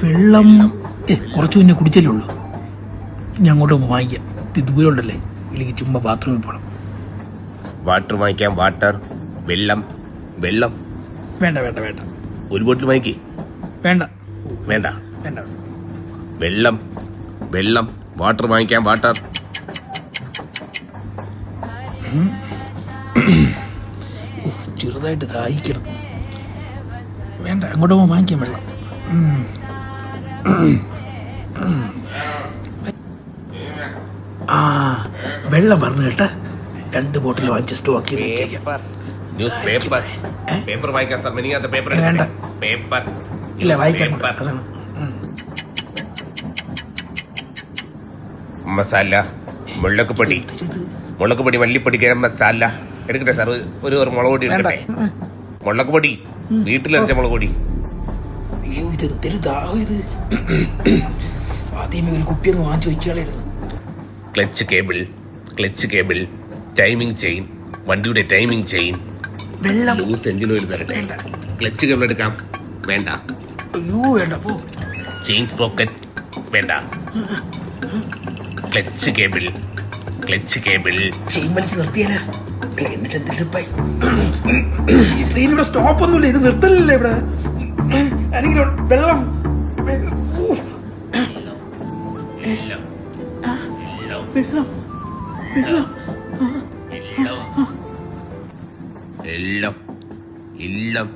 വെള്ളം കുറച്ചു മുന്നേ കുടിച്ചല്ലേ ഉള്ളൂ. ഇനി അങ്ങോട്ട് വാങ്ങിക്കാം. ഇത് ദൂരം ഉണ്ടല്ലേ, ഇല്ലെങ്കിൽ ചുമ്മാ ബാത്റൂമിൽ പോകണം. വാട്ടർ വാങ്ങിക്കാം. വാട്ടർ. വെള്ളം. വെള്ളം വേണ്ട വേണ്ട വേണ്ട. ഒരു ബോട്ടിൽ വാങ്ങിക്കേ. വേണ്ട വേണ്ട. വേണ്ട. വെള്ളം. വെള്ളം. വാട്ടർ വാങ്ങിക്കാം. വാട്ടർ. ചെറുതായിട്ട് ദാഹിക്കണം. വേണ്ട, അങ്ങോട്ട് പോകുമ്പോൾ വാങ്ങിക്കാം വെള്ളം. ആ വെള്ളം പറഞ്ഞു കേട്ടാ. 2 ബോട്ടിൽ വാങ്ങിച്ച് സ്റ്റോക്ക് ചെയ്ത് വെച്ചേക്കാം. News paper. പേപ്പർ വായിക്കാം സാർ. മിനിങ്ങാത്ത പേപ്പർ. വേണ്ട. പേപ്പർ ഇല്ല, വായിക്കാൻ അതാണ്. മസാല. മുളക് പൊടി. മുളക് പൊടി, മല്ലിപ്പൊടി, ഗരം മസാല. എടുക്കട്ടെ സാർ? ഒരു മുളക് പൊടി എടുക്കട്ടെ. മുളക് പൊടി, വീട്ടിലരച്ച മുളക് പൊടി. അയ്യോ, ഇത് എന്തൊരു ദാഹം ഇത്. ആദ്യമേ ഒരു കുപ്പി അങ്ങ് വാങ്ങിച്ചു വയ്ക്കാളായിരുന്നു. Clutch cable. Clutch cable. Timing chain. വണ്ടിയുടെ ടൈമിംഗ് ചെയിൻ. വെള്ളം. ലൂസ് എഞ്ചിൻ ഓയിൽ തരട്ടെ. ക്ലച്ച് കേബിൾ എടുക്കാം. വേണ്ട. അയ്യോ വേണ്ട പോ. Chain sprocket. വേണ്ട. Clutch cable. Clutch cable. Chain വലിച്ച് നിർത്തിയാലാ. എന്നിട്ട് എന്തിപ്പായി? ഈ ട്രെയിൻ ഇവിടെ സ്റ്റോപ്പ് ഒന്നുമില്ല. ഇത് നിർത്തലല്ലേ ഇവിടെ. ആരെങ്കിലും വെള്ളം. വെള്ളം. എല്ലാം. എല്ലാം. എല്ലാം.